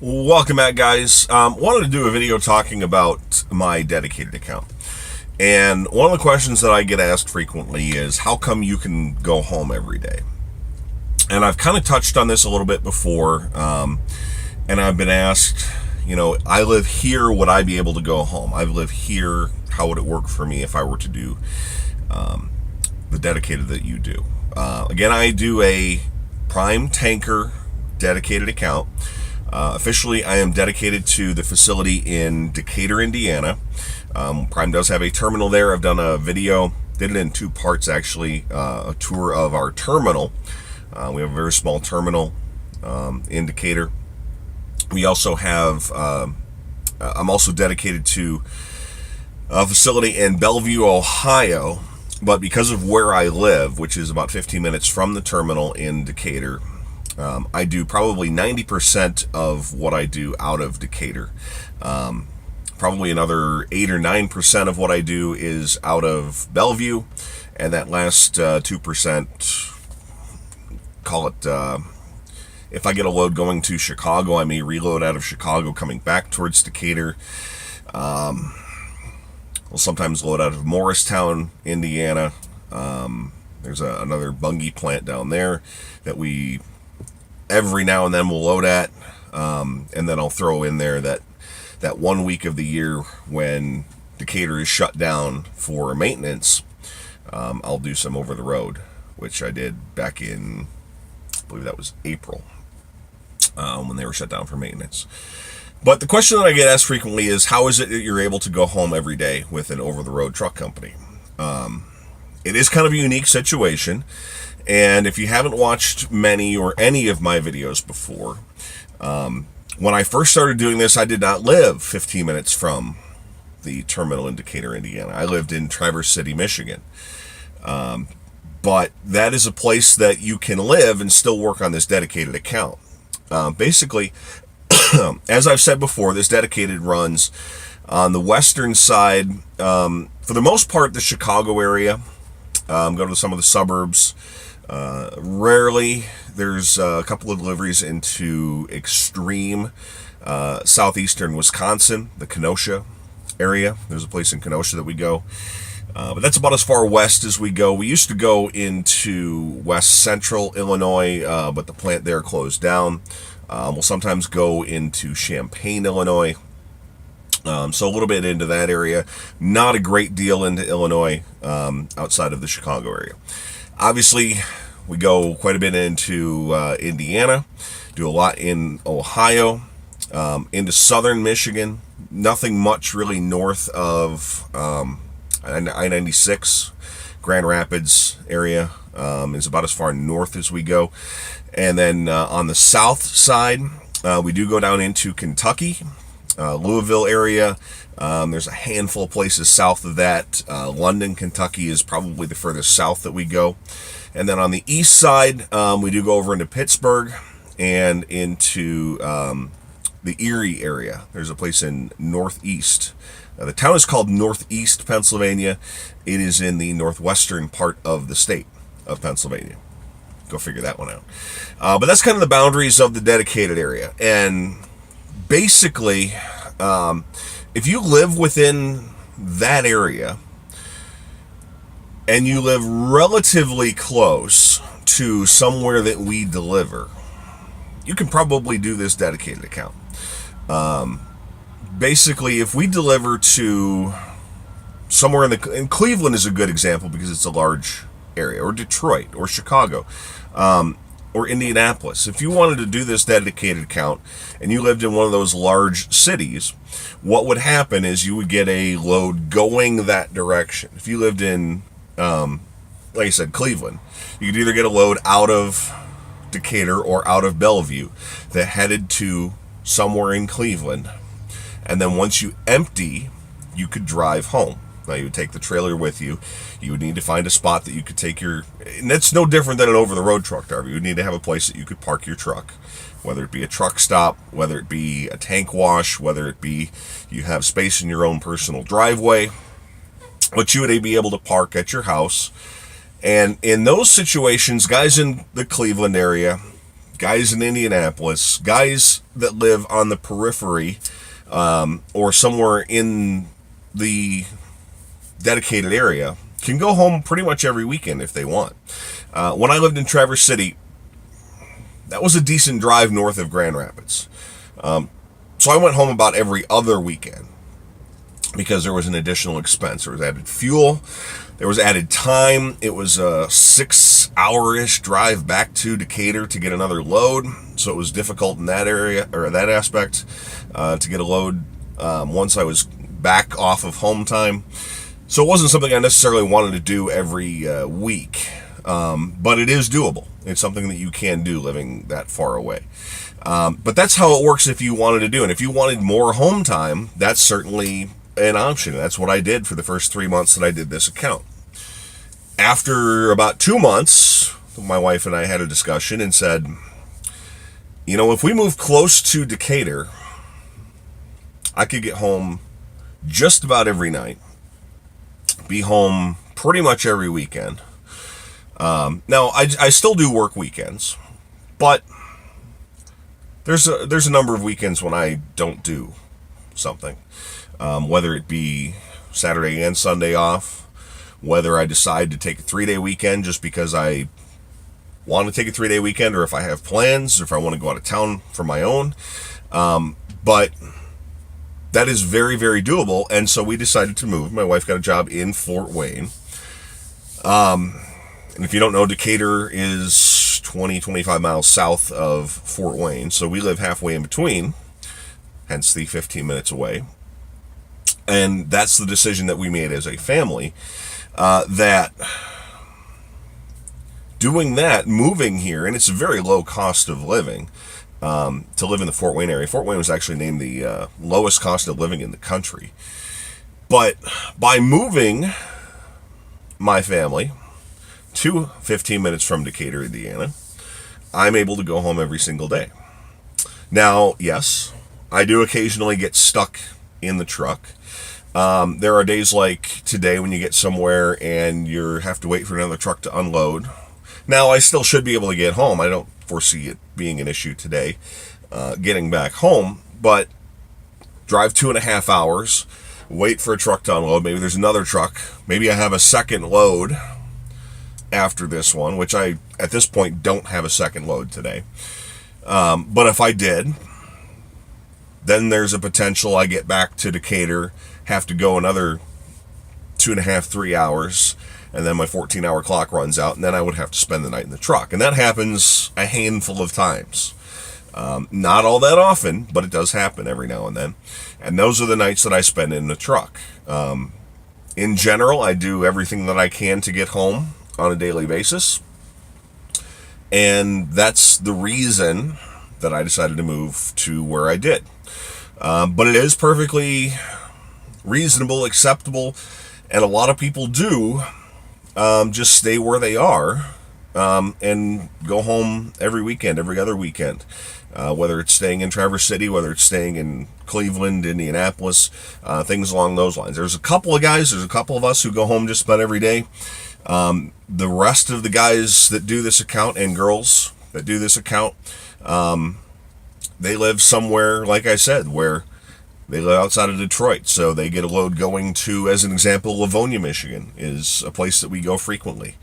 Welcome back, guys. Wanted to do a video talking about my dedicated account. And one of the questions that I get asked frequently is, how come you can go home every day? And I've kind of touched on this a little bit before. And I've been asked, I live here, would I be able to go home? I live here, how would it work for me if I were to do the dedicated that you do? Again, I do a Prime Tanker dedicated account. Officially, I am dedicated to the facility in Decatur, Indiana. Prime does have a terminal there. I've done a video, did it in two parts actually, a tour of our terminal. We have a very small terminal in Decatur. We also have, I'm also dedicated to a facility in Bellevue, Ohio. But because of where I live, which is about 15 minutes from the terminal in Decatur, I do probably 90% of what I do out of Decatur. Probably another 8 or 9% of what I do is out of Bellevue, and that last 2%, call it, if I get a load going to Chicago, I may reload out of Chicago coming back towards Decatur. We'll sometimes load out of Morristown, Indiana. There's another Bunge plant down there that we every now and then we'll load at, and then I'll throw in there that 1 week of the year when Decatur is shut down for maintenance. I'll do some over the road, which I did back in, I believe that was April, when they were shut down for maintenance. But the question that I get asked frequently is, how is it that you're able to go home every day with an over-the-road truck company? It is kind of a unique situation, and if you haven't watched many or any of my videos before, when I first started doing this, I did not live 15 minutes from the terminal in Decatur, Indiana. I lived in Traverse City, Michigan. But that is a place that you can live and still work on this dedicated account. Basically, as I've said before, this dedicated runs on the western side, for the most part, the Chicago area. Go to some of the suburbs. Rarely, there's a couple of deliveries into extreme southeastern Wisconsin, the Kenosha area. There's a place in Kenosha that we go. But that's about as far west as we go. We used to go into west central Illinois, but the plant there closed down. We'll sometimes go into Champaign, Illinois. So a little bit into that area. Not a great deal into Illinois, outside of the Chicago area. Obviously, we go quite a bit into Indiana, do a lot in Ohio, into southern Michigan. Nothing much really north of I-96, Grand Rapids area is about as far north as we go. And then on the south side, we do go down into Kentucky, Louisville area. There's a handful of places south of that. London, Kentucky is probably the furthest south that we go. And then on the east side, we do go over into Pittsburgh and into the Erie area. There's a place in Northeast. The town is called Northeast, Pennsylvania. It is in the northwestern part of the state of Pennsylvania. Go figure that one out. But that's kind of the boundaries of the dedicated area. And basically, if you live within that area and you live relatively close to somewhere that we deliver, you can probably do this dedicated account. Basically, if we deliver to somewhere in Cleveland is a good example because it's a large area, or Detroit, or Chicago, or Indianapolis. If you wanted to do this dedicated account and you lived in one of those large cities, what would happen is you would get a load going that direction. If you lived in, like I said, Cleveland, you could either get a load out of Decatur or out of Bellevue that headed to somewhere in Cleveland. And then once you empty, you could drive home. Now, you would take the trailer with you. You would need to find a spot that you could take your... And that's no different than an over-the-road truck driver. You would need to have a place that you could park your truck, whether it be a truck stop, whether it be a tank wash, whether it be you have space in your own personal driveway, but you would be able to park at your house. And in those situations, guys in the Cleveland area, guys in Indianapolis, guys that live on the periphery, or somewhere in the dedicated area, can go home pretty much every weekend if they want. When I lived in Traverse City, that was a decent drive north of Grand Rapids. So I went home about every other weekend because there was an additional expense. There was added fuel, there was added time. It was a 6-hour-ish drive back to Decatur to get another load, so it was difficult in that area, or that aspect, to get a load once I was back off of home time. So it wasn't something I necessarily wanted to do every week, but it is doable. It's something that you can do living that far away. But that's how it works if you wanted to do it. If you wanted more home time, that's certainly an option. That's what I did for the first 3 months that I did this account. After about 2 months, my wife and I had a discussion and said, if we move close to Decatur, I could get home just about every night, be home pretty much every weekend. Now, I still do work weekends, but there's a number of weekends when I don't do something, whether it be Saturday and Sunday off, whether I decide to take a 3-day weekend just because I want to take a 3-day weekend, or if I have plans, or if I want to go out of town for my own. But that is very, very doable, and so we decided to move. My wife got a job in Fort Wayne. And if you don't know, Decatur is 25 miles south of Fort Wayne, so we live halfway in between, hence the 15 minutes away. And that's the decision that we made as a family, that doing that, moving here, and it's a very low cost of living, to live in the Fort Wayne area. Fort Wayne was actually named the lowest cost of living in the country. But by moving my family to 15 minutes from Decatur, Indiana, I'm able to go home every single day. Now, yes, I do occasionally get stuck in the truck. There are days like today when you get somewhere and you have to wait for another truck to unload. Now, I still should be able to get home. I don't foresee it being an issue today, getting back home, but drive 2.5 hours, wait for a truck to unload. Maybe there's another truck. Maybe I have a second load after this one, which I, at this point, don't have a second load today. But if I did, then there's a potential I get back to Decatur, have to go another 2.5, 3 hours, and then my 14-hour clock runs out, and then I would have to spend the night in the truck. And that happens a handful of times. Not all that often, but it does happen every now and then. And those are the nights that I spend in the truck. In general, I do everything that I can to get home on a daily basis. And that's the reason that I decided to move to where I did. But it is perfectly reasonable, acceptable, and a lot of people do just stay where they are and go home every weekend, every other weekend. Whether it's staying in Traverse City, whether it's staying in Cleveland, Indianapolis, things along those lines. There's a couple of us who go home just about every day. The rest of the guys that do this account, and girls that do this account, they live somewhere, like I said, where they live outside of Detroit, so they get a load going to, as an example, Livonia, Michigan is a place that we go frequently.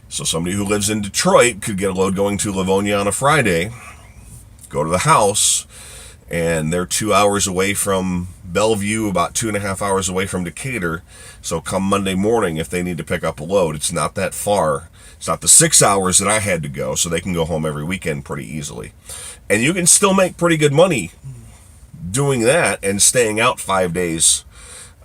So somebody who lives in Detroit could get a load going to Livonia on a Friday, go to the house, and they're 2 hours away from Bellevue, about 2.5 hours away from Decatur. So come Monday morning, if they need to pick up a load, it's not that far. It's not the 6 hours that I had to go, so they can go home every weekend pretty easily. And you can still make pretty good money doing that and staying out 5 days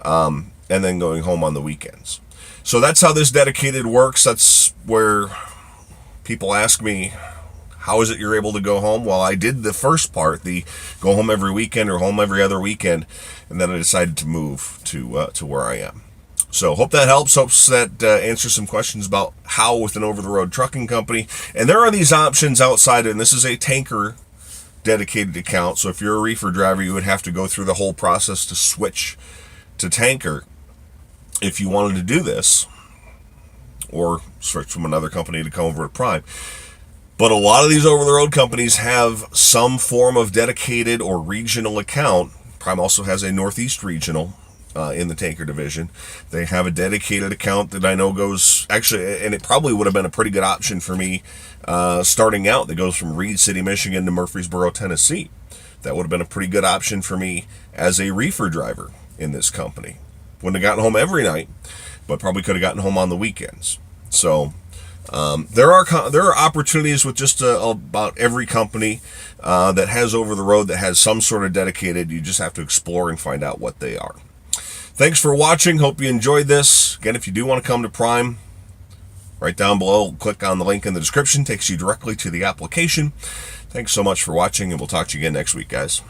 and then going home on the weekends. So that's how this dedicated works. That's where people ask me, how is it you're able to go home? Well, I did the first part, the go home every weekend or home every other weekend, and then I decided to move to where I am. So hope that helps. Hopes that answers some questions about how with an over-the-road trucking company. And there are these options outside, and this is a tanker dedicated account. So if you're a reefer driver, you would have to go through the whole process to switch to tanker if you wanted to do this, or switch from another company to come over to Prime. But a lot of these over-the-road companies have some form of dedicated or regional account. Prime also has a Northeast regional in the tanker division. They have a dedicated account that I know goes, actually, and it probably would have been a pretty good option for me starting out, that goes from Reed City, Michigan to Murfreesboro, Tennessee. That would have been a pretty good option for me as a reefer driver in this company. Wouldn't have gotten home every night, but probably could have gotten home on the weekends. So there are opportunities with just about every company that has over the road, that has some sort of dedicated. You just have to explore and find out what they are. Thanks for watching. Hope you enjoyed this. Again, if you do want to come to Prime, right down below, click on the link in the description. Takes you directly to the application. Thanks so much for watching, and we'll talk to you again next week, guys.